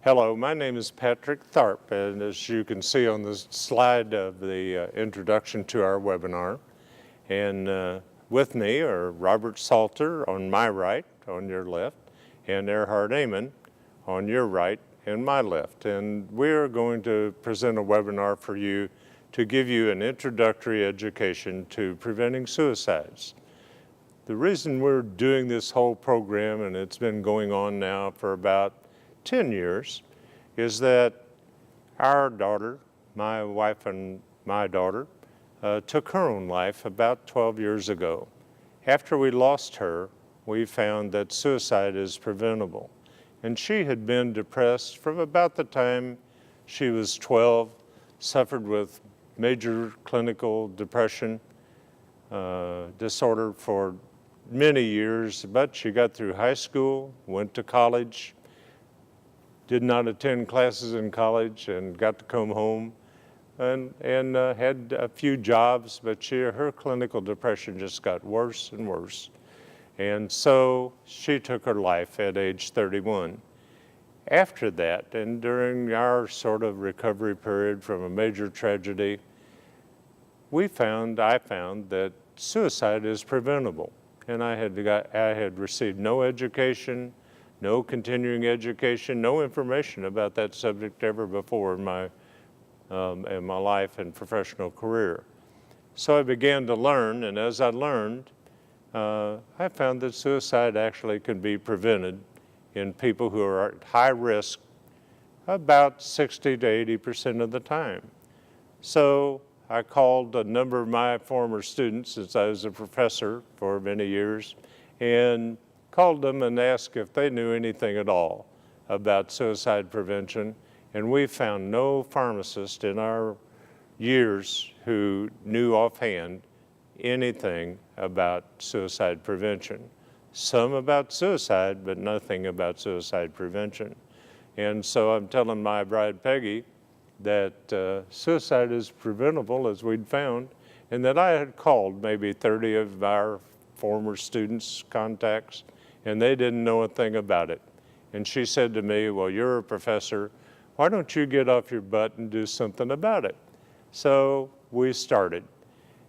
Hello, my name is Patrick Tharp, and as you can see on the slide of the introduction to our webinar, and with me are Robert Salter on my right, on your left, and Erhard Amon on your right and my left. And we're going to present a webinar for you to give you an introductory education to preventing suicides. The reason we're doing this whole program, and it's been going on now for about 10 years, is that our daughter, my wife and my daughter, took her own life about 12 years ago. After we lost her, we found that suicide is preventable. And she had been depressed from about the time she was 12, suffered with major clinical depression disorder for many years, but she got through high school, went to college, did not attend classes in college, and got to come home and had a few jobs, but her clinical depression just got worse and worse. And so she took her life at age 31. After that, and during our sort of recovery period from a major tragedy, I found that suicide is preventable. And I had received no education, no continuing education, no information about that subject ever before in my life and professional career. So I began to learn, and as I learned, I found that suicide actually can be prevented in people who are at high risk about 60 to 80% of the time. So I called a number of my former students, since I was a professor for many years, and called them and asked if they knew anything at all about suicide prevention. And we found no pharmacist in our years who knew offhand anything about suicide prevention. Some about suicide, but nothing about suicide prevention. And so I'm telling my bride Peggy that suicide is preventable, as we'd found, and that I had called maybe 30 of our former students' contacts, and they didn't know a thing about it. And she said to me, well, you're a professor, why don't you get off your butt and do something about it? So we started.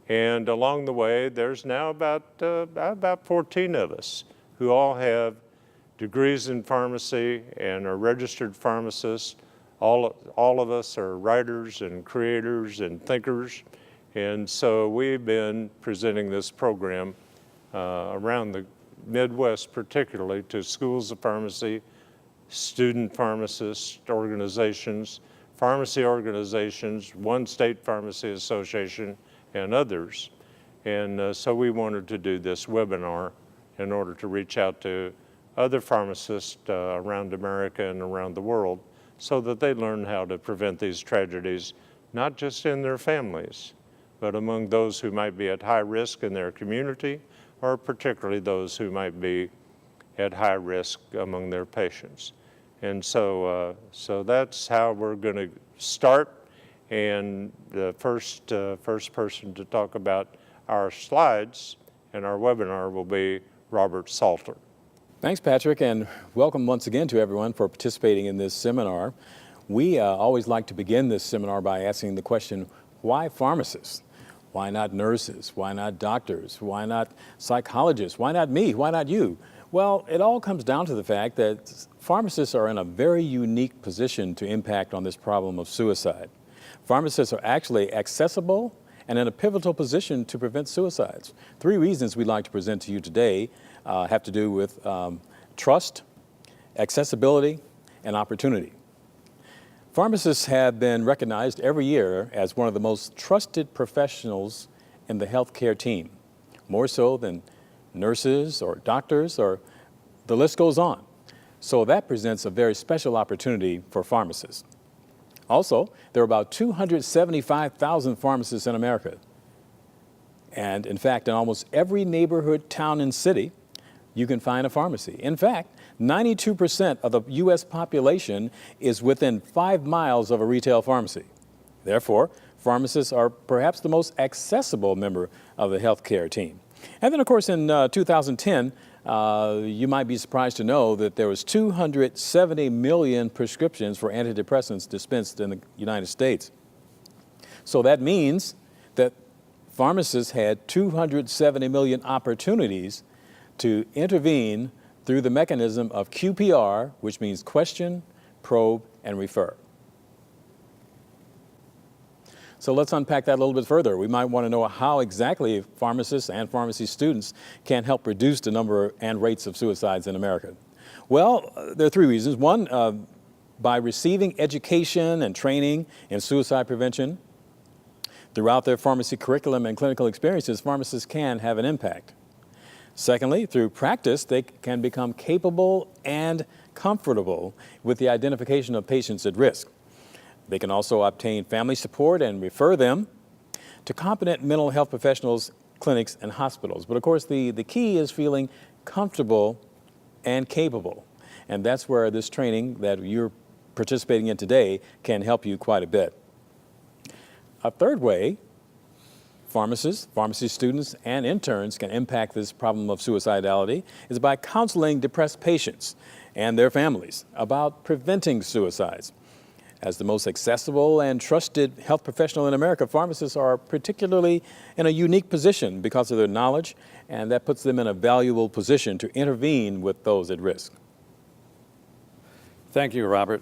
And along the way, there's now about 14 of us who all have degrees in pharmacy and are registered pharmacists. All of us are writers and creators and thinkers. And so we've been presenting this program around the Midwest, particularly to schools of pharmacy, student pharmacist organizations, pharmacy organizations, one state pharmacy association, and others. And so we wanted to do this webinar in order to reach out to other pharmacists around America and around the world so that they learn how to prevent these tragedies, not just in their families, but among those who might be at high risk in their community, or particularly those who might be at high risk among their patients. And so that's how we're going to start. And the first person to talk about our slides and our webinar will be Robert Salter. Thanks, Patrick, and welcome once again to everyone for participating in this seminar. We always like to begin this seminar by asking the question, why pharmacists? Why not nurses? Why not doctors? Why not psychologists? Why not me? Why not you? Well, it all comes down to the fact that pharmacists are in a very unique position to impact on this problem of suicide. Pharmacists are actually accessible and in a pivotal position to prevent suicides. 3 reasons we'd like to present to you today have to do with trust, accessibility, and opportunity. Pharmacists have been recognized every year as one of the most trusted professionals in the healthcare team, more so than nurses or doctors, or the list goes on. So that presents a very special opportunity for pharmacists. Also, there are about 275,000 pharmacists in America. And in fact, in almost every neighborhood, town, and city, you can find a pharmacy. In fact, 92% of the U.S. population is within 5 miles of a retail pharmacy. Therefore, pharmacists are perhaps the most accessible member of the healthcare team. And then, of course, in 2010, you might be surprised to know that there was 270 million prescriptions for antidepressants dispensed in the United States. So that means that pharmacists had 270 million opportunities to intervene through the mechanism of QPR, which means question, probe, and refer. So let's unpack that a little bit further. We might want to know how exactly pharmacists and pharmacy students can help reduce the number and rates of suicides in America. Well, there are three reasons. One, by receiving education and training in suicide prevention. Throughout their pharmacy curriculum and clinical experiences, pharmacists can have an impact. Secondly, through practice, they can become capable and comfortable with the identification of patients at risk. They can also obtain family support and refer them to competent mental health professionals, clinics, and hospitals. But of course, the key is feeling comfortable and capable. And that's where this training that you're participating in today can help you quite a bit. A third way pharmacists, pharmacy students, and interns can impact this problem of suicidality is by counseling depressed patients and their families about preventing suicides. As the most accessible and trusted health professional in America, pharmacists are particularly in a unique position because of their knowledge, and that puts them in a valuable position to intervene with those at risk. Thank you, Robert.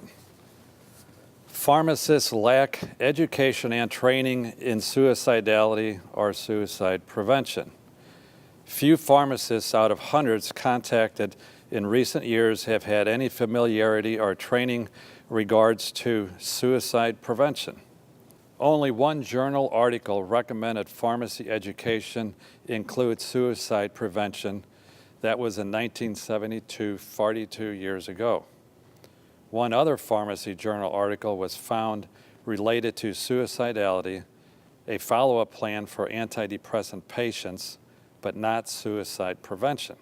Pharmacists lack education and training in suicidality or suicide prevention. Few pharmacists out of hundreds contacted in recent years have had any familiarity or training regards to suicide prevention. Only one journal article recommended pharmacy education include suicide prevention. That was in 1972, 42 years ago. One other pharmacy journal article was found related to suicidality, a follow-up plan for antidepressant patients, but not suicide prevention.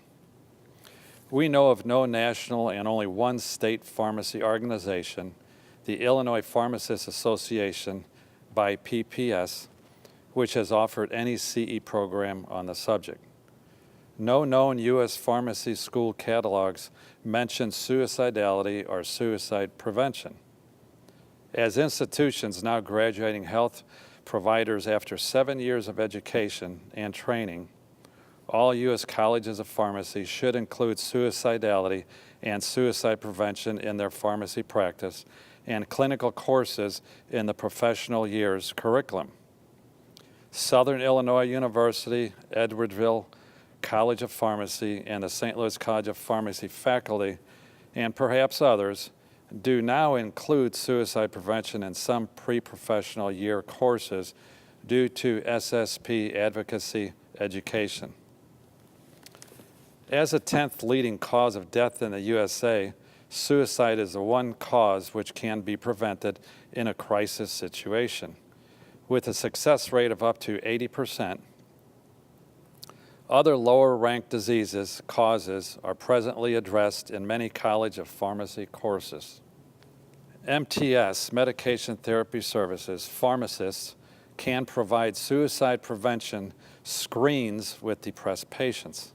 We know of no national and only one state pharmacy organization, the Illinois Pharmacists Association by PPS, which has offered any CE program on the subject. No known U.S. pharmacy school catalogs mention suicidality or suicide prevention. As institutions now graduating health providers after 7 years of education and training, all U.S. colleges of pharmacy should include suicidality and suicide prevention in their pharmacy practice and clinical courses in the professional years curriculum. Southern Illinois University, Edwardsville College of Pharmacy, and the St. Louis College of Pharmacy faculty, and perhaps others, do now include suicide prevention in some pre-professional year courses due to SSP advocacy education. As the 10th leading cause of death in the USA, suicide is the one cause which can be prevented in a crisis situation. With a success rate of up to 80%, other lower-ranked diseases causes are presently addressed in many College of Pharmacy courses. MTS, Medication Therapy Services, pharmacists can provide suicide prevention screens with depressed patients.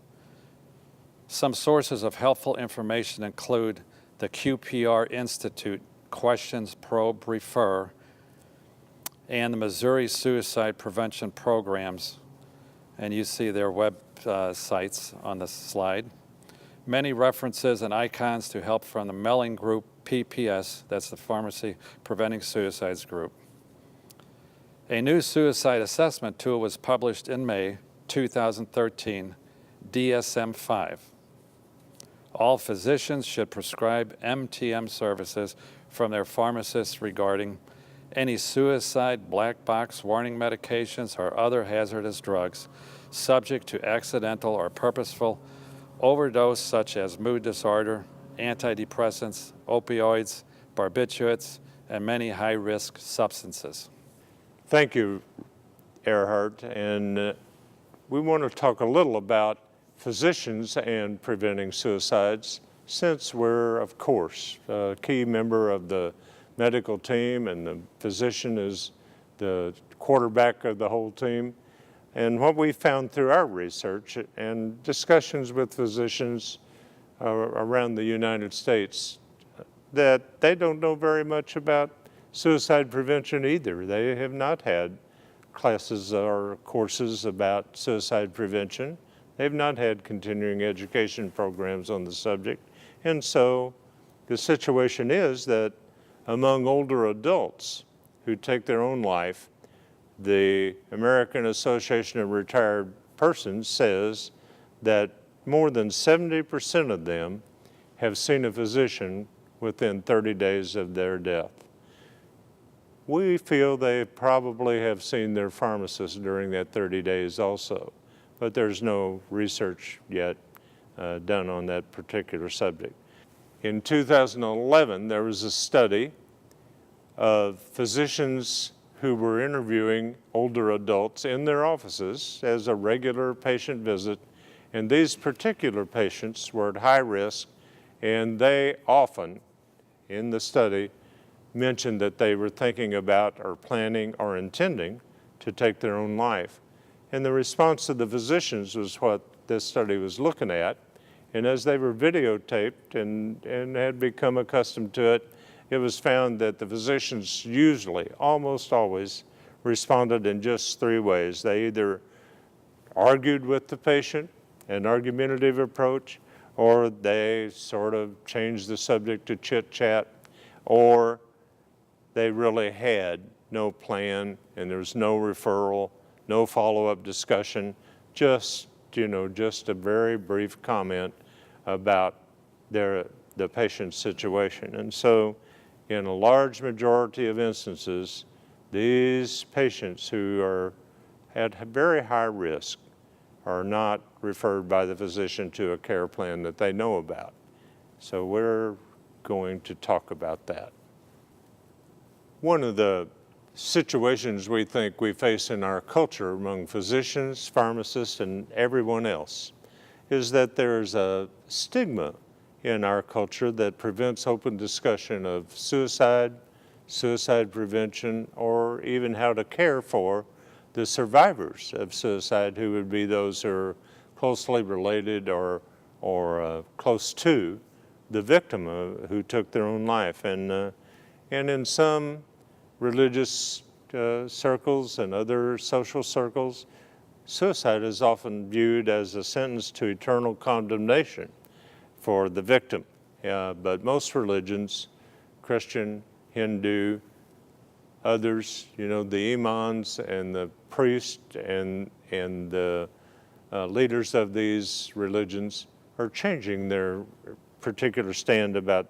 Some sources of helpful information include the QPR Institute, Questions, Probe, Refer, and the Missouri Suicide Prevention Programs, and you see their web sites on the slide. Many references and icons to help from the Melling Group, PPS, that's the Pharmacy Preventing Suicides Group. A new suicide assessment tool was published in May 2013, DSM-5. All physicians should prescribe MTM services from their pharmacists regarding any suicide, black box warning medications, or other hazardous drugs subject to accidental or purposeful overdose such as mood disorder, antidepressants, opioids, barbiturates, and many high-risk substances. Thank you, Erhard. And we want to talk a little about physicians and preventing suicides, since we're, of course, a key member of the medical team and the physician is the quarterback of the whole team. And what we found through our research and discussions with physicians around the United States, that they don't know very much about suicide prevention either. They have not had classes or courses about suicide prevention. They've not had continuing education programs on the subject. And so the situation is that among older adults who take their own life, the American Association of Retired Persons says that more than 70% of them have seen a physician within 30 days of their death. We feel they probably have seen their pharmacist during that 30 days also, but there's no research yet done on that particular subject. In 2011, there was a study of physicians who were interviewing older adults in their offices as a regular patient visit, and these particular patients were at high risk, and they often, in the study, mentioned that they were thinking about or planning or intending to take their own life. And the response of the physicians was what this study was looking at, and as they were videotaped and had become accustomed to it, it was found that the physicians usually, almost always, responded in just three ways. They either argued with the patient, an argumentative approach, or they sort of changed the subject to chit-chat, or they really had no plan and there was no referral, no follow-up discussion, just a very brief comment about the patient's situation. And so in a large majority of instances, these patients who are at very high risk are not referred by the physician to a care plan that they know about. So we're going to talk about that. One of the situations we think we face in our culture among physicians, pharmacists, and everyone else is that there's a stigma in our culture that prevents open discussion of suicide, suicide prevention, or even how to care for the survivors of suicide, who would be those who are closely related or close to the victim who took their own life. And in some religious circles and other social circles, suicide is often viewed as a sentence to eternal condemnation for the victim. But most religions, Christian, Hindu, others, the imams and the priests and the leaders of these religions are changing their particular stand about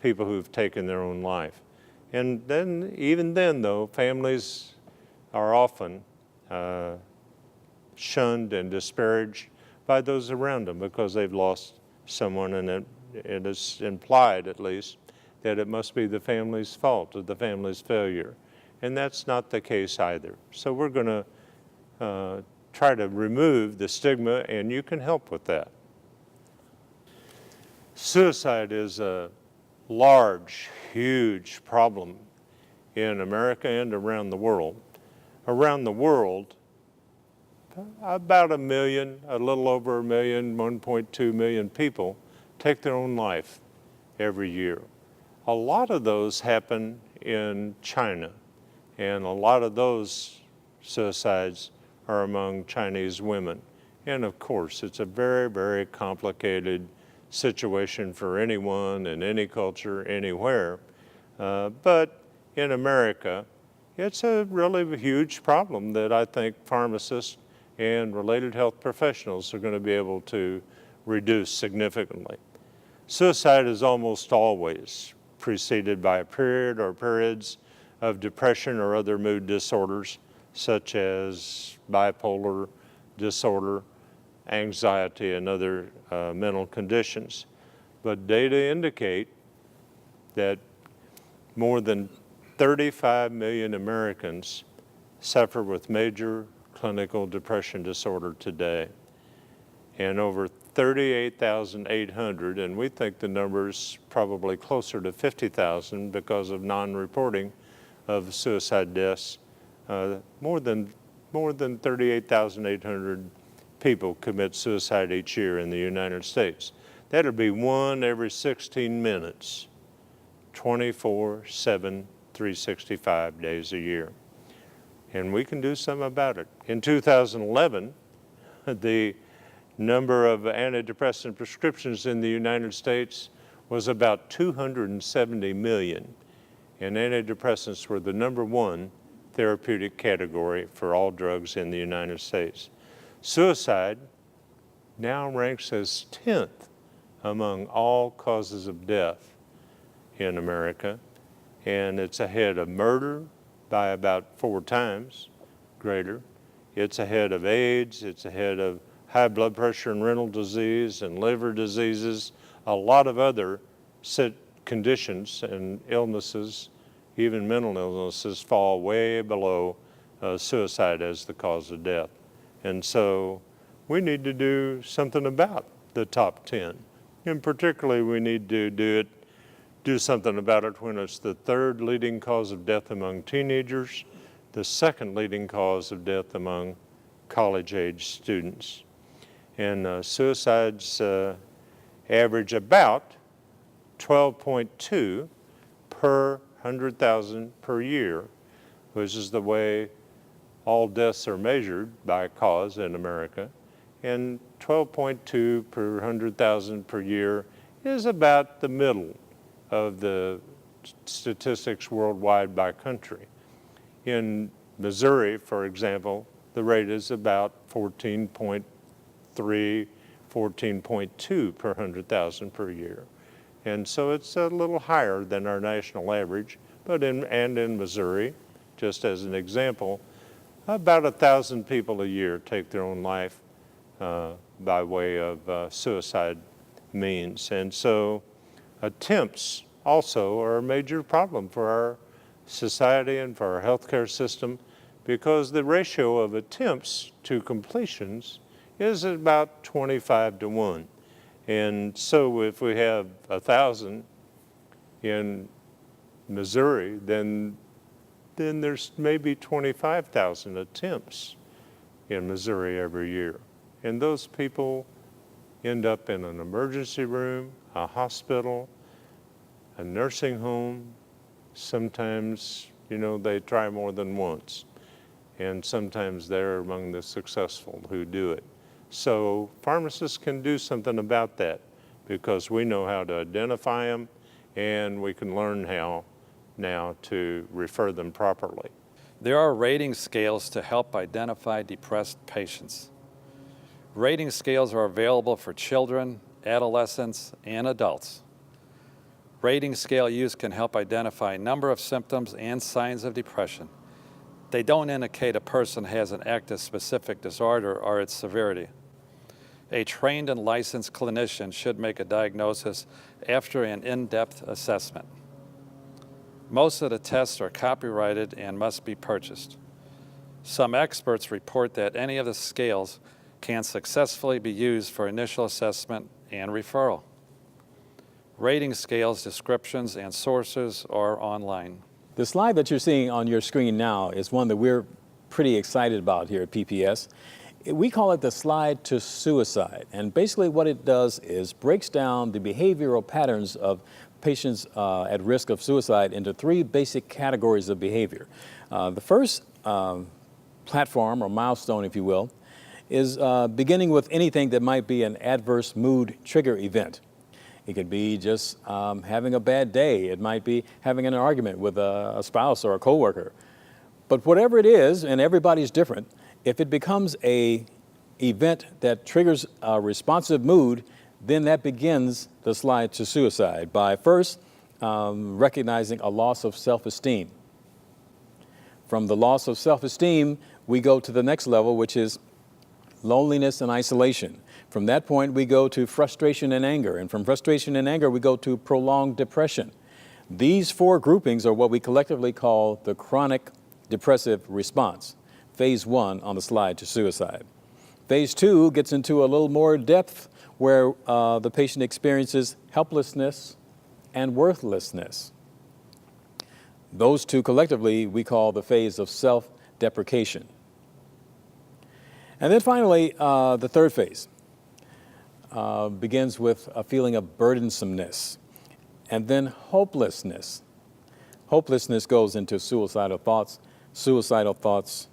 people who've taken their own life. And then, even then though, families are often shunned and disparaged by those around them because they've lost someone, and it is implied, at least, that it must be the family's fault or the family's failure. And that's not the case either. So we're going to try to remove the stigma, and you can help with that. Suicide is a large, huge problem in America and around the world. Around the world, about 1 million, a little over 1 million, 1.2 million people take their own life every year. A lot of those happen in China, and a lot of those suicides are among Chinese women. And of course, it's a very, very complicated situation for anyone in any culture, anywhere. But in America, it's a really huge problem that I think pharmacists and related health professionals are going to be able to reduce significantly. Suicide is almost always preceded by a period or periods of depression or other mood disorders, such as bipolar disorder, anxiety, and other mental conditions. But data indicate that more than 35 million Americans suffer with major clinical depression disorder today, and over 38,800, and we think the number's probably closer to 50,000 because of non-reporting of suicide deaths. More than more than 38,800 people commit suicide each year in the United States. That'll be one every 16 minutes, 24/7, 365 days a year. And we can do something about it. In 2011, the number of antidepressant prescriptions in the United States was about 270 million. And antidepressants were the #1 therapeutic category for all drugs in the United States. Suicide now ranks as 10th among all causes of death in America, and it's ahead of murder by about 4 times greater. It's ahead of AIDS, it's ahead of high blood pressure and renal disease and liver diseases, a lot of other conditions and illnesses, even mental illnesses, fall way below suicide as the cause of death. And so we need to do something about the top 10. And particularly we need to do something about it when it's the 3rd leading cause of death among teenagers, the 2nd leading cause of death among college-age students. And suicides average about 12.2 per 100,000 per year, which is the way all deaths are measured by cause in America. And 12.2 per 100,000 per year is about the middle of the statistics worldwide by country. In Missouri, for example, the rate is about 14.3, 14.2 per 100,000 per year. And so it's a little higher than our national average, but in Missouri, just as an example, about 1,000 people a year take their own life by way of suicide means. And so attempts also are a major problem for our society and for our healthcare system, because the ratio of attempts to completions is about 25-1. And so if we have 1,000 in Missouri, then there's maybe 25,000 attempts in Missouri every year. And those people end up in an emergency room, a hospital, a nursing home. Sometimes, they try more than once. And sometimes they're among the successful who do it. So pharmacists can do something about that, because we know how to identify them, and we can learn how now to refer them properly. There are rating scales to help identify depressed patients. Rating scales are available for children, adolescents, and adults. Rating scale use can help identify a number of symptoms and signs of depression. They don't indicate a person has an active specific disorder or its severity. A trained and licensed clinician should make a diagnosis after an in-depth assessment. Most of the tests are copyrighted and must be purchased. Some experts report that any of the scales can successfully be used for initial assessment and referral. Rating scales, descriptions, and sources are online. The slide that you're seeing on your screen now is one that we're pretty excited about here at PPS. We call it the slide to suicide. And basically what it does is breaks down the behavioral patterns of patients at risk of suicide into 3 basic categories of behavior. The first platform, or milestone, if you will, is beginning with anything that might be an adverse mood trigger event. It could be just having a bad day. It might be having an argument with a spouse or a coworker. But whatever it is, and everybody's different, if it becomes an event that triggers a responsive mood, then that begins the slide to suicide by first recognizing a loss of self-esteem. From the loss of self-esteem, we go to the next level, which is loneliness and isolation. From that point, we go to frustration and anger. And from frustration and anger, we go to prolonged depression. These 4 groupings are what we collectively call the chronic depressive response, phase 1 on the slide to suicide. Phase 2 gets into a little more depth, where the patient experiences helplessness and worthlessness. Those 2 collectively we call the phase of self-deprecation. And then finally, the third phase begins with a feeling of burdensomeness and then hopelessness. Hopelessness goes into suicidal thoughts. Suicidal thoughts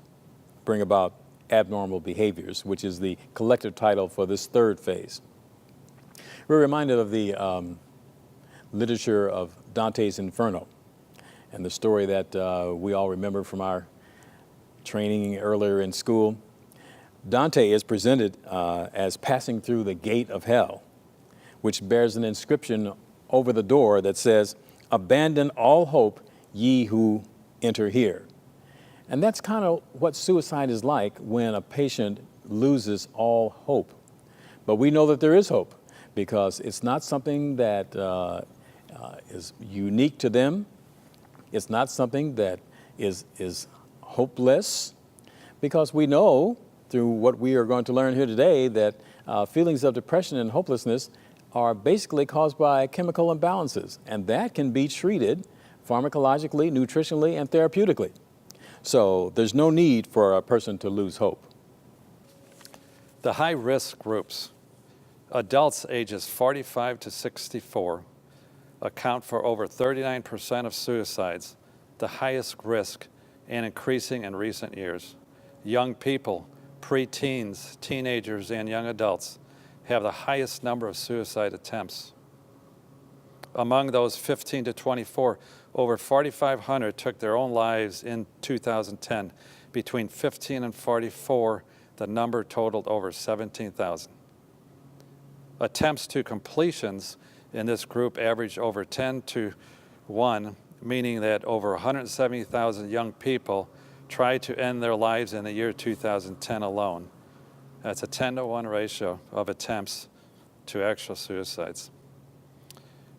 bring about abnormal behaviors, which is the collective title for this third phase. We're reminded of the literature of Dante's Inferno and the story that we all remember from our training earlier in school. Dante is presented as passing through the gate of hell, which bears an inscription over the door that says, "Abandon all hope, ye who enter here." And that's kind of what suicide is like when a patient loses all hope. But we know that there is hope because it's not something that is unique to them. It's not something that is hopeless, because we know through what we are going to learn here today that feelings of depression and hopelessness are basically caused by chemical imbalances, and that can be treated pharmacologically, nutritionally, and therapeutically. So there's no need for a person to lose hope. The high-risk groups, adults ages 45 to 64, account for over 39% of suicides, the highest risk and increasing in recent years. Young people, preteens, teenagers, and young adults have the highest number of suicide attempts. Among those 15 to 24, over 4,500 took their own lives in 2010. Between 15 and 44, the number totaled over 17,000. Attempts to completions in this group averaged over 10 to 1, meaning that over 170,000 young people tried to end their lives in the year 2010 alone. That's a 10 to 1 ratio of attempts to actual suicides.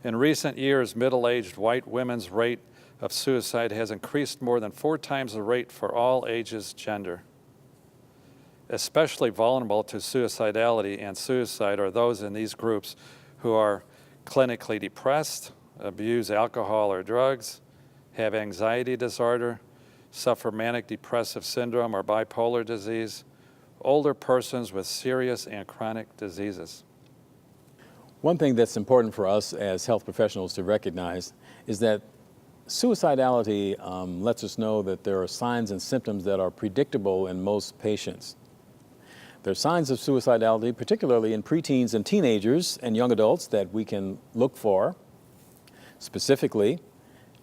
In recent years, middle-aged white women's rate of suicide has increased more than 4 times the rate for all ages, gender. Especially vulnerable to suicidality and suicide are those in these groups who are clinically depressed, abuse alcohol or drugs, have anxiety disorder, suffer manic depressive syndrome or bipolar disease, older persons with serious and chronic diseases. One thing that's important for us as health professionals to recognize is that suicidality lets us know that there are signs and symptoms that are predictable in most patients. There are signs of suicidality, particularly in preteens and teenagers and young adults, that we can look for, specifically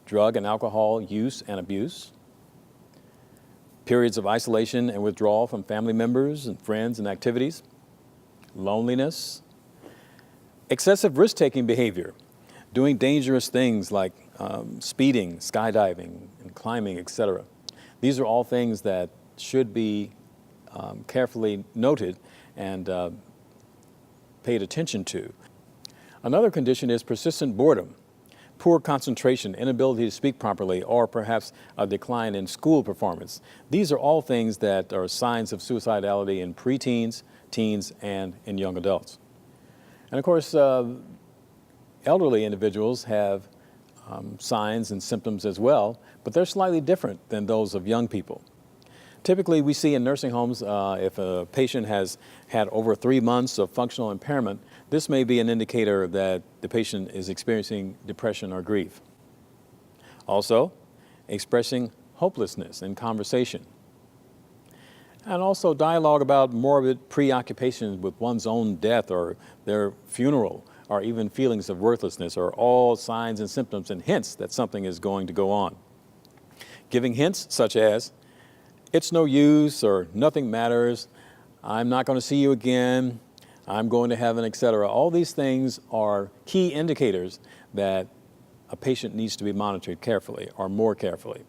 drug and alcohol use and abuse, periods of isolation and withdrawal from family members and friends and activities, loneliness, excessive risk-taking behavior, doing dangerous things like speeding, skydiving, and climbing, etc. These are all things that should be carefully noted and paid attention to. Another condition is persistent boredom, poor concentration, inability to speak properly, or perhaps a decline in school performance. These are all things that are signs of suicidality in preteens, teens, and in young adults. And of course, elderly individuals have signs and symptoms as well, but they're slightly different than those of young people. Typically, we see in nursing homes, if a patient has had over 3 months of functional impairment, this may be an indicator that the patient is experiencing depression or grief. Also, expressing hopelessness in conversation. And also dialogue about morbid preoccupations with one's own death or their funeral, or even feelings of worthlessness, are all signs and symptoms and hints that something is going to go on. Giving hints such as, "It's no use," or "Nothing matters," "I'm not going to see you again," "I'm going to heaven," etc. All these things are key indicators that a patient needs to be monitored carefully or more carefully.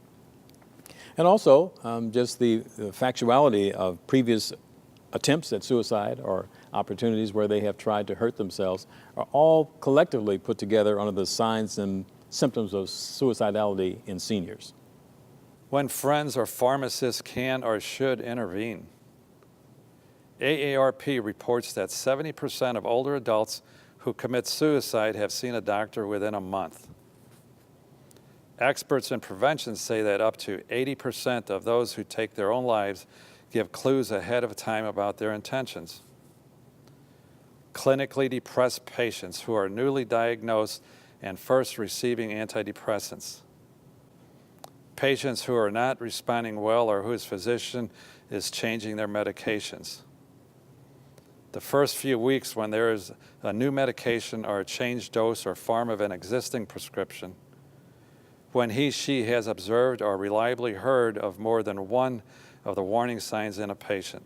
And also, just the factuality of previous attempts at suicide or opportunities where they have tried to hurt themselves are all collectively put together under the signs and symptoms of suicidality in seniors. When friends or pharmacists can or should intervene. AARP reports that 70% of older adults who commit suicide have seen a doctor within a month. Experts in prevention say that up to 80% of those who take their own lives give clues ahead of time about their intentions. Clinically depressed patients who are newly diagnosed and first receiving antidepressants. Patients who are not responding well or whose physician is changing their medications. The first few weeks when there is a new medication or a changed dose or form of an existing prescription. When he/she has observed or reliably heard of more than one of the warning signs in a patient.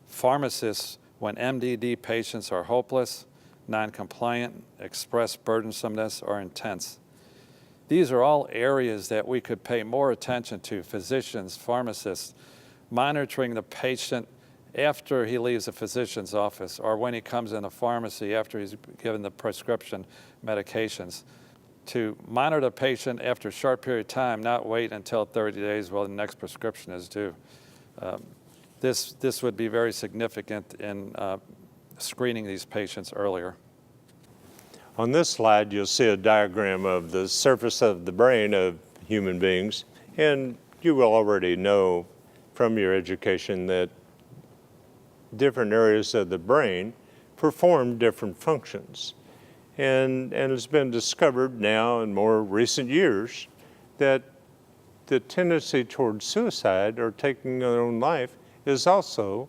Pharmacists, when MDD patients are hopeless, non-compliant, express burdensomeness, or intense. These are all areas that we could pay more attention to, physicians, pharmacists, monitoring the patient after he leaves the physician's office or when he comes in the pharmacy after he's given the prescription medications. To monitor the patient after a short period of time, not wait until 30 days while the next prescription is due. This would be very significant in screening these patients earlier. On this slide, you'll see a diagram of the surface of the brain of human beings, and you will already know from your education that different areas of the brain perform different functions. And it's been discovered now in more recent years that the tendency towards suicide or taking their own life is also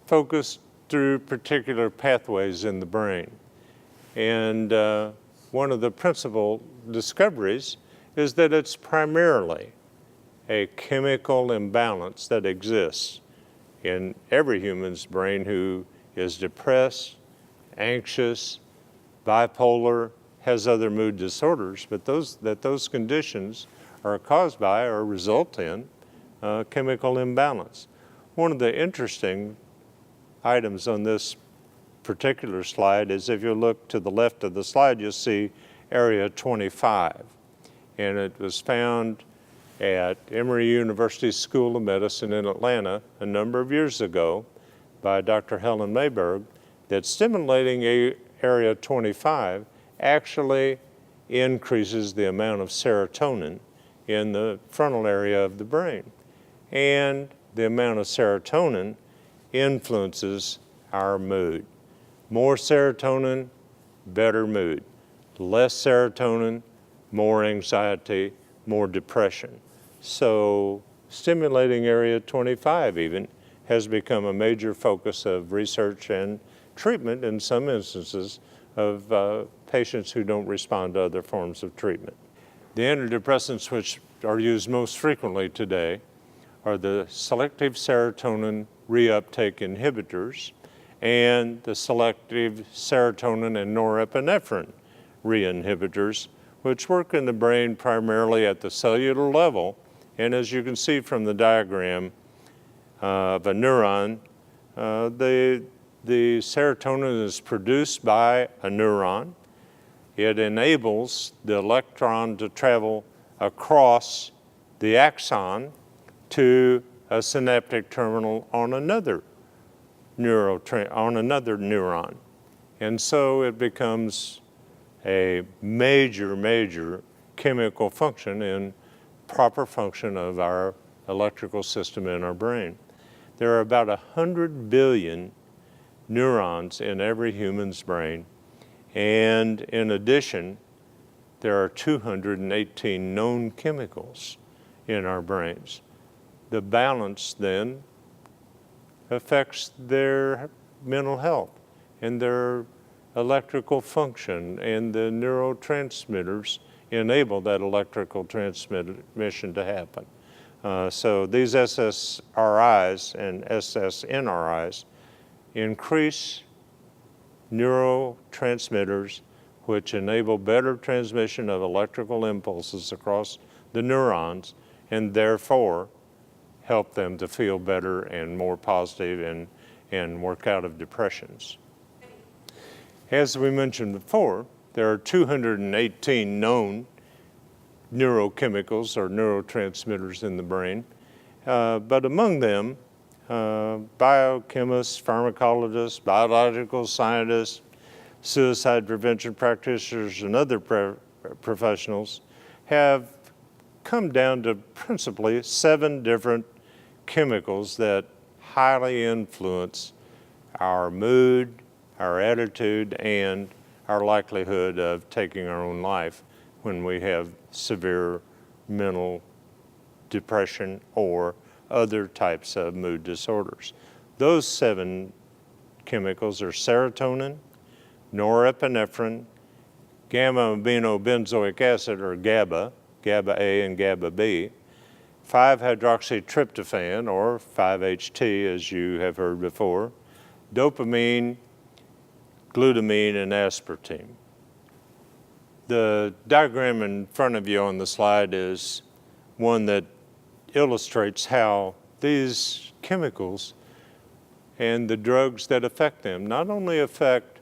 focused through particular pathways in the brain. And one of the principal discoveries is that it's primarily a chemical imbalance that exists in every human's brain who is depressed, anxious, bipolar, has other mood disorders, but those conditions are caused by or result in chemical imbalance. One of the interesting items on this particular slide is if you look to the left of the slide, you'll see area 25. And it was found at Emory University School of Medicine in Atlanta a number of years ago by Dr. Helen Mayberg that stimulating area 25 actually increases the amount of serotonin in the frontal area of the brain. And the amount of serotonin influences our mood. More serotonin, better mood. Less serotonin, more anxiety, more depression. So stimulating area 25 even has become a major focus of research and treatment in some instances of patients who don't respond to other forms of treatment. The antidepressants which are used most frequently today are the selective serotonin reuptake inhibitors and the selective serotonin and norepinephrine re-inhibitors, which work in the brain primarily at the cellular level. And as you can see from the diagram of a neuron, the serotonin is produced by a neuron. It enables the electron to travel across the axon to a synaptic terminal on another neuron. And so it becomes a major chemical function in proper function of our electrical system in our brain. There are about 100 billion neurons in every human's brain, and in addition, there are 218 known chemicals in our brains. The balance then affects their mental health and their electrical function, and the neurotransmitters enable that electrical transmission to happen. So these SSRI'S and SSNRI'S increase neurotransmitters which enable better transmission of electrical impulses across the neurons and therefore help them to feel better and more positive and work out of depressions. As we mentioned before, there are 218 known neurochemicals or neurotransmitters in the brain, but among them, biochemists, pharmacologists, biological scientists, suicide prevention practitioners, and other professionals have come down to principally 7 different chemicals that highly influence our mood, our attitude, and our likelihood of taking our own life when we have severe mental depression or other types of mood disorders. Those 7 chemicals are serotonin, norepinephrine, gamma-aminobenzoic acid, or GABA, GABA A and GABA B, 5-hydroxytryptophan, or 5-HT, as you have heard before, dopamine, glutamine, and aspartame. The diagram in front of you on the slide is one that illustrates how these chemicals and the drugs that affect them not only affect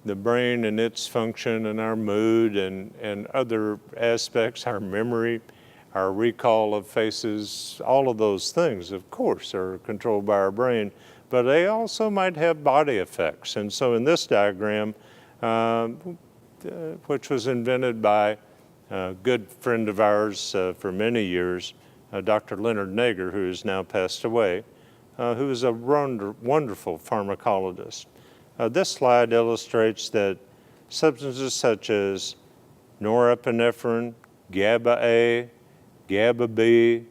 the brain and its function and our mood and other aspects, our memory, our recall of faces, all of those things, of course, are controlled by our brain, but they also might have body effects. And so in this diagram, which was invented by a good friend of ours for many years, Dr. Leonard Nager, who has now passed away, who is a wonderful pharmacologist. This slide illustrates that substances such as norepinephrine, GABA A, GABA B,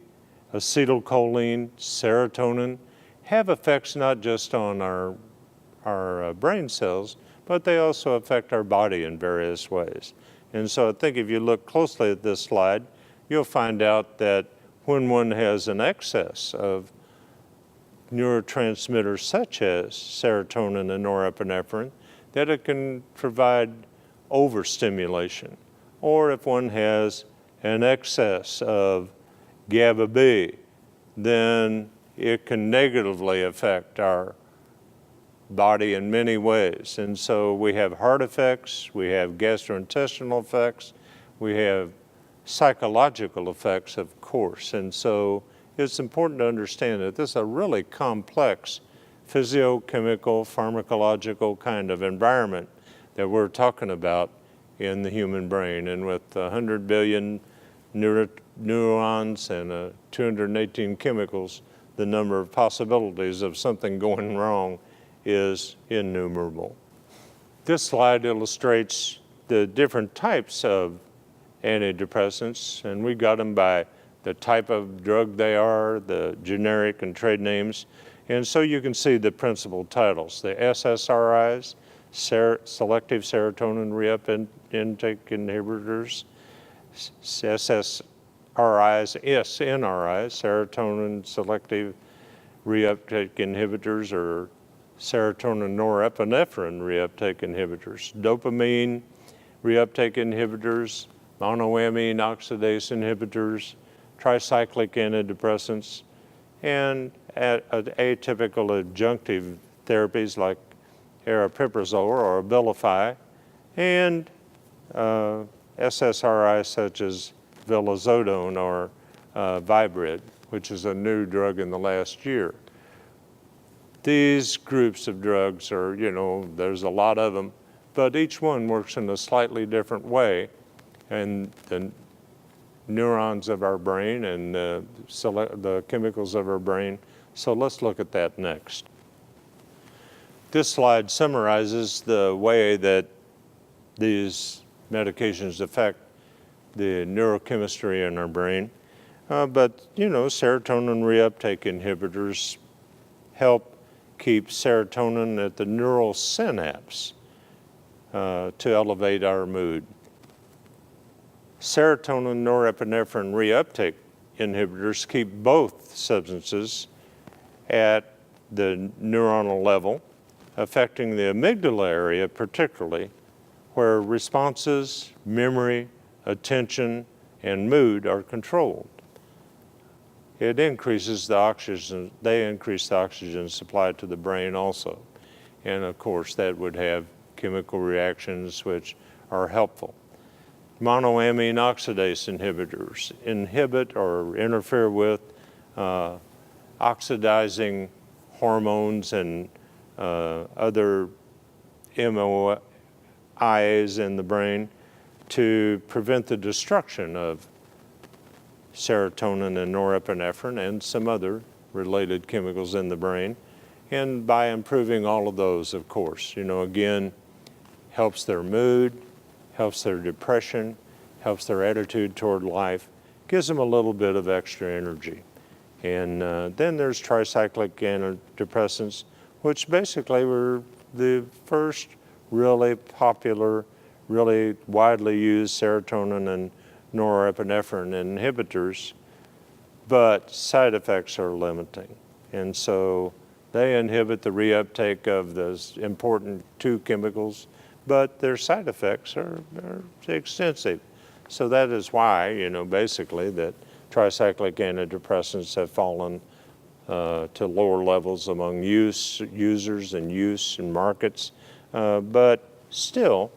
acetylcholine, serotonin, have effects not just on our brain cells, but they also affect our body in various ways. And so I think if you look closely at this slide, you'll find out that when one has an excess of neurotransmitters such as serotonin and norepinephrine, that it can provide overstimulation. Or if one has an excess of GABA B, then it can negatively affect our body in many ways. And so we have heart effects, we have gastrointestinal effects, we have psychological effects, of course. And so it's important to understand that this is a really complex physiochemical, pharmacological kind of environment that we're talking about in the human brain. And with 100 billion neurons and 218 chemicals, the number of possibilities of something going wrong is innumerable. This slide illustrates the different types of antidepressants, and we got them by the type of drug they are, the generic and trade names. And so you can see the principal titles: the SSRI'S, selective serotonin reuptake inhibitors, SSRI'S, SNRI'S, serotonin selective reuptake inhibitors, or serotonin norepinephrine reuptake inhibitors, dopamine reuptake inhibitors, monoamine oxidase inhibitors, tricyclic antidepressants, and atypical adjunctive therapies like aripiprazole or Abilify, and SSRIs such as vilazodone or Vibrid, which is a new drug in the last year. These groups of drugs are, there's a lot of them, but each one works in a slightly different way, and the neurons of our brain and the chemicals of our brain. So let's look at that next. This slide summarizes the way that these medications affect the neurochemistry in our brain. But serotonin reuptake inhibitors help keep serotonin at the neural synapse to elevate our mood. Serotonin norepinephrine reuptake inhibitors keep both substances at the neuronal level, affecting the amygdala area particularly, where responses, memory, attention, and mood are controlled. It increases the oxygen, they increase the oxygen supply to the brain also. And of course, that would have chemical reactions which are helpful. Monoamine oxidase inhibitors inhibit or interfere with oxidizing hormones and other MOIAs in the brain to prevent the destruction of serotonin and norepinephrine and some other related chemicals in the brain. And by improving all of those, of course, again, helps their mood, helps their depression, helps their attitude toward life, gives them a little bit of extra energy. And then there's tricyclic antidepressants, which basically were the first really popular, really widely used serotonin and norepinephrine inhibitors, but side effects are limiting. And so they inhibit the reuptake of those important two chemicals, but their side effects are extensive. So that is why, basically that tricyclic antidepressants have fallen to lower levels among users and use in markets. But still,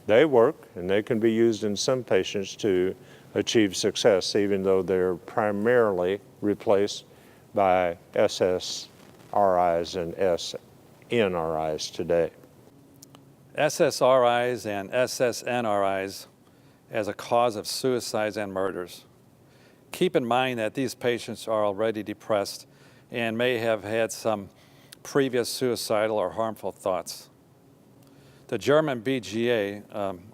they work and they can be used in some patients to achieve success, even though they're primarily replaced by SSRI'S and SNRI'S today. SSRI'S and SSNRI'S as a cause of suicides and murders. Keep in mind that these patients are already depressed and may have had some previous suicidal or harmful thoughts. The German BGA,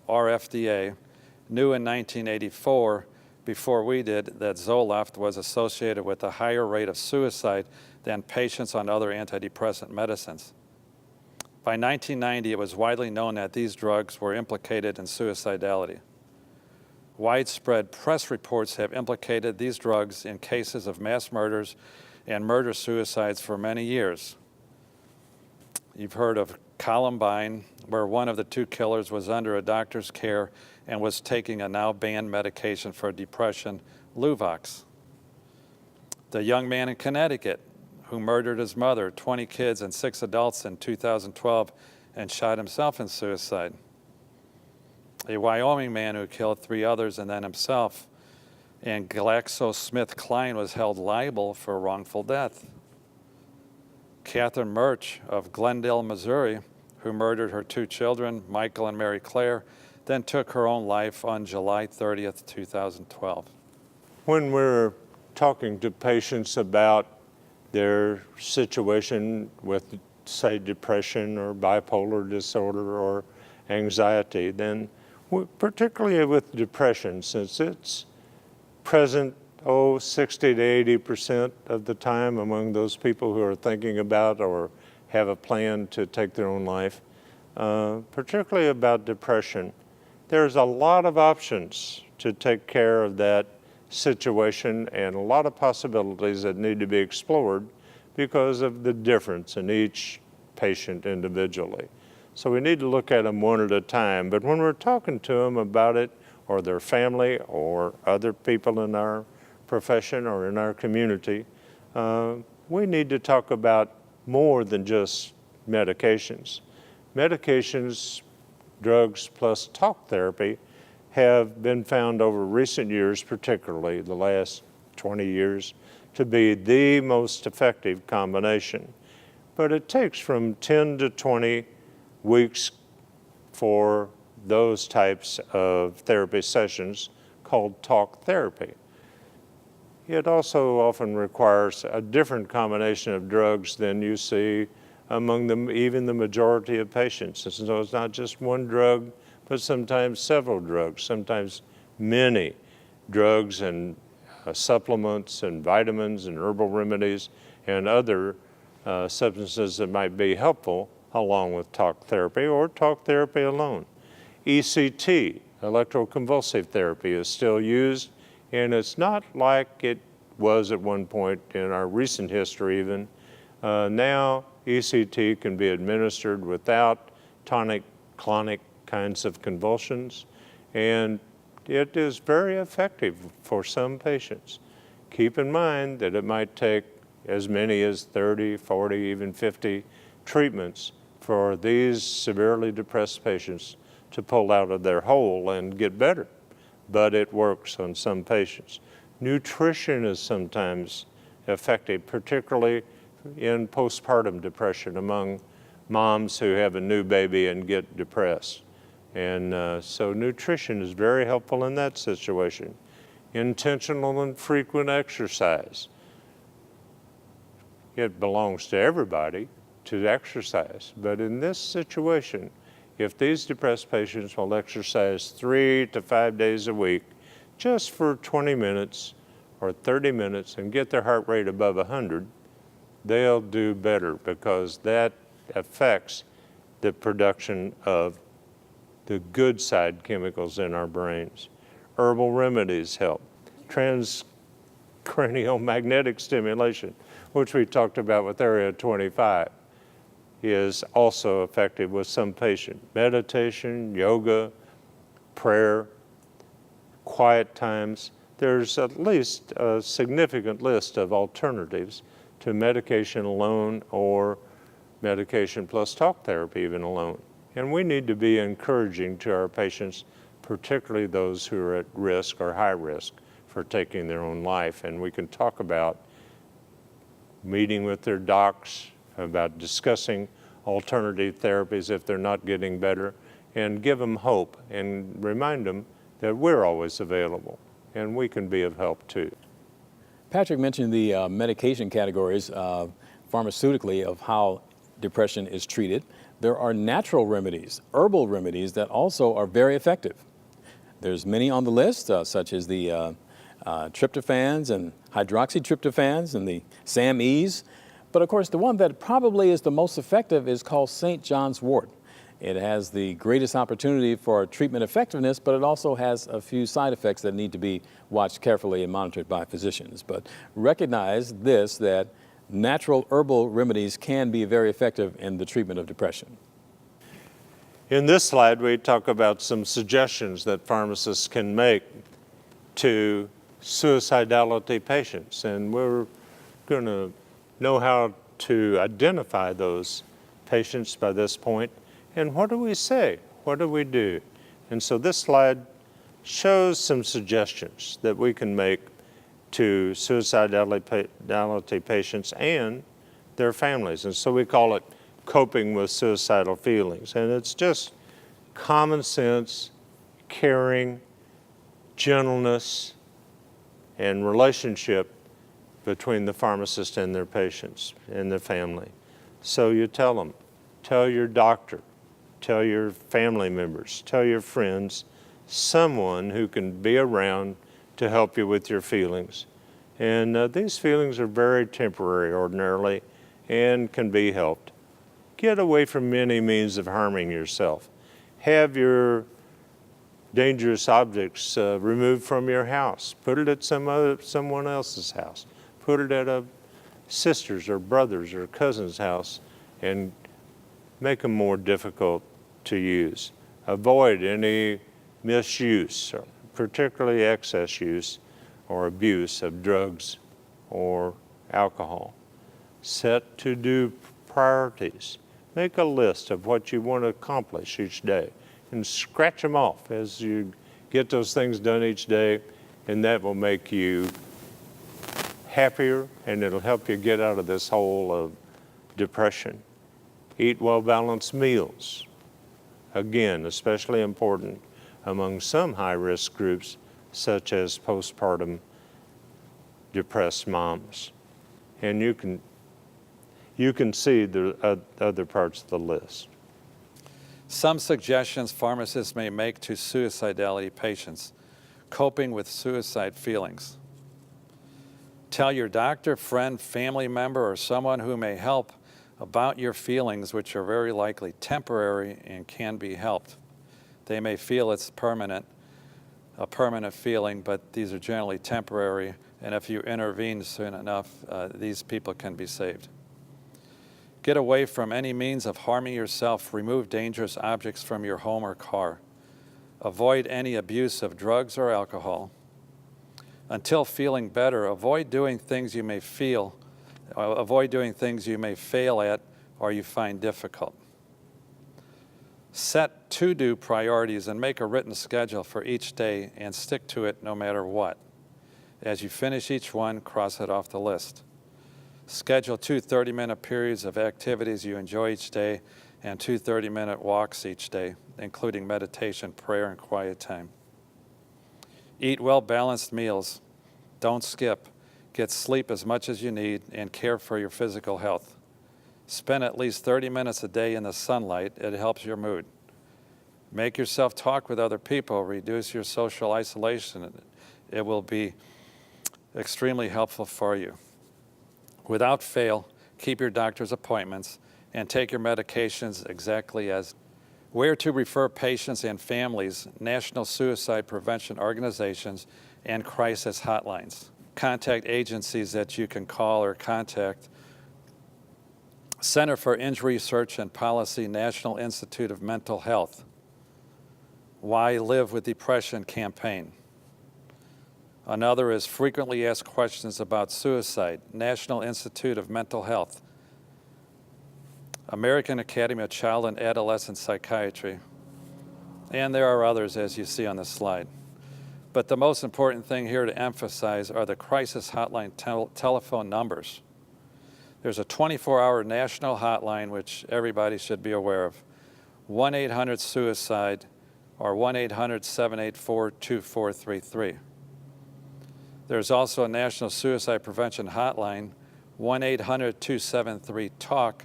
RFDA, knew in 1984, before we did, that Zoloft was associated with a higher rate of suicide than patients on other antidepressant medicines. By 1990, it was widely known that these drugs were implicated in suicidality. Widespread press reports have implicated these drugs in cases of mass murders and murder-suicides for many years. You've heard of Columbine, where one of the two killers was under a doctor's care and was taking a now banned medication for depression, Luvox. The young man in Connecticut who murdered his mother, 20 kids and 6 adults in 2012 and shot himself in suicide. A Wyoming man who killed 3 others and then himself. And GlaxoSmithKline was held liable for wrongful death. Catherine Murch of Glendale, Missouri, who murdered her 2 children, Michael and Mary Claire, then took her own life on July 30th, 2012. When we're talking to patients about their situation with, say, depression or bipolar disorder or anxiety, then particularly with depression, since it's present, 60 to 80% of the time among those people who are thinking about or have a plan to take their own life, particularly about depression, there's a lot of options to take care of that situation and a lot of possibilities that need to be explored because of the difference in each patient individually. So we need to look at them one at a time, but when we're talking to them about it, or their family, or other people in our profession or in our community, we need to talk about more than just medications. Medications, drugs, plus talk therapy have been found over recent years, particularly the last 20 years, to be the most effective combination. But it takes from 10 to 20 weeks for those types of therapy sessions called talk therapy. It also often requires a different combination of drugs than you see among them, even the majority of patients. And so it's not just one drug, but sometimes several drugs, sometimes many drugs and supplements and vitamins and herbal remedies and other substances that might be helpful along with talk therapy or talk therapy alone. ECT, electroconvulsive therapy, is still used, and it's not like it was at one point in our recent history even. Now ECT can be administered without tonic-clonic kinds of convulsions, and it is very effective for some patients. Keep in mind that it might take as many as 30, 40, even 50 treatments for these severely depressed patients to pull out of their hole and get better, but it works on some patients. Nutrition is sometimes effective, particularly in postpartum depression among moms who have a new baby and get depressed. And so nutrition is very helpful in that situation. Intentional and frequent exercise. it belongs to everybody to exercise. But in this situation, if these depressed patients will exercise 3 to 5 days a week, just for 20 minutes or 30 minutes and get their heart rate above 100, they'll do better because that affects the production of the good side chemicals in our brains. Herbal remedies help. Transcranial magnetic stimulation, which we talked about with Area 25, is also effective with some patients. Meditation, yoga, prayer, quiet times. There's at least a significant list of alternatives to medication alone or medication plus talk therapy even alone. And we need to be encouraging to our patients, particularly those who are at risk or high risk for taking their own life. And we can talk about meeting with their docs, about discussing alternative therapies if they're not getting better, and give them hope and remind them that we're always available and we can be of help too. Patrick mentioned the medication categories pharmaceutically of how depression is treated. There are natural remedies, herbal remedies that also are very effective. There's many on the list, such as the tryptophans and hydroxytryptophans and the SAMEs. But of course, the one that probably is the most effective is called St. John's wort. It has the greatest opportunity for treatment effectiveness, but it also has a few side effects that need to be watched carefully and monitored by physicians. But recognize this, that natural herbal remedies can be very effective in the treatment of depression. In this slide, we talk about some suggestions that pharmacists can make to suicidality patients, and we're going to know how to identify those patients by this point. And what do we say? What do we do? And so this slide shows some suggestions that we can make to suicidality patients and their families. And so we call it coping with suicidal feelings. And it's just common sense, caring, gentleness, and relationship between the pharmacist and their patients and their family. So you tell them, tell your doctor, tell your family members, tell your friends, someone who can be around to help you with your feelings. And these feelings are very temporary ordinarily and can be helped. Get away from any means of harming yourself. Have your dangerous objects removed from your house. Put it at someone else's house. Put it at a sister's or brother's or cousin's house and make them more difficult to use. Avoid any misuse, particularly excess use or abuse of drugs or alcohol. Set to-do priorities. Make a list of what you want to accomplish each day and scratch them off as you get those things done each day, and that will make you happier and it'll help you get out of this hole of depression. Eat well-balanced meals. Again, especially important among some high-risk groups, such as postpartum depressed moms. And you can see the other parts of the list. Some suggestions pharmacists may make to suicidality patients: coping with suicide feelings. Tell your doctor, friend, family member, or someone who may help about your feelings, which are very likely temporary and can be helped. They may feel it's a permanent feeling, but these are generally temporary, and if you intervene soon enough, these people can be saved. Get away from any means of harming yourself. Remove dangerous objects from your home or car. Avoid any abuse of drugs or alcohol. Until feeling better, avoid doing things you may fail at or you find difficult. Set to-do priorities and make a written schedule for each day and stick to it no matter what. As you finish each one, cross it off the list. Schedule 2 30-minute periods of activities you enjoy each day and 2 30-minute walks each day, including meditation, prayer, and quiet time. Eat well-balanced meals. Don't skip. Get sleep as much as you need and care for your physical health. Spend at least 30 minutes a day in the sunlight. It helps your mood. Make yourself talk with other people. Reduce your social isolation. It will be extremely helpful for you. Without fail, keep your doctor's appointments and take your medications exactly as. Where to refer patients and families, national suicide prevention organizations, and crisis hotlines. Contact agencies that you can call or contact. Center for Injury Research and Policy, National Institute of Mental Health. Why Live with Depression campaign. Another is Frequently Asked Questions About Suicide, National Institute of Mental Health. American Academy of Child and Adolescent Psychiatry. And there are others, as you see on the slide. But the most important thing here to emphasize are the crisis hotline telephone numbers. There's a 24-hour national hotline, which everybody should be aware of, 1-800-SUICIDE or 1-800-784-2433. There's also a national suicide prevention hotline, 1-800-273-TALK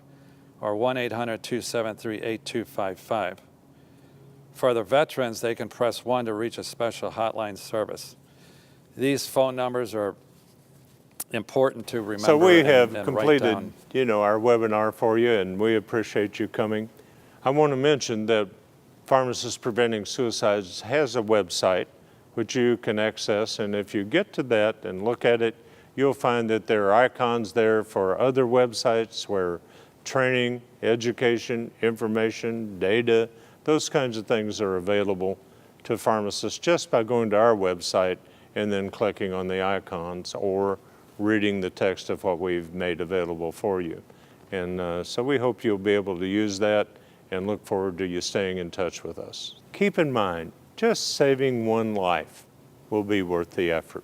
or 1-800-273-8255. For the veterans, they can press 1 to reach a special hotline service. These phone numbers are important to remember. So we have and completed, write down. our webinar for you, and we appreciate you coming. I want to mention that Pharmacists Preventing Suicides has a website which you can access, and if you get to that and look at it, you'll find that there are icons there for other websites where training, education, information, data, those kinds of things are available to pharmacists just by going to our website and then clicking on the icons or reading the text of what we've made available for you. And so we hope you'll be able to use that and look forward to you staying in touch with us. Keep in mind, just saving one life will be worth the effort.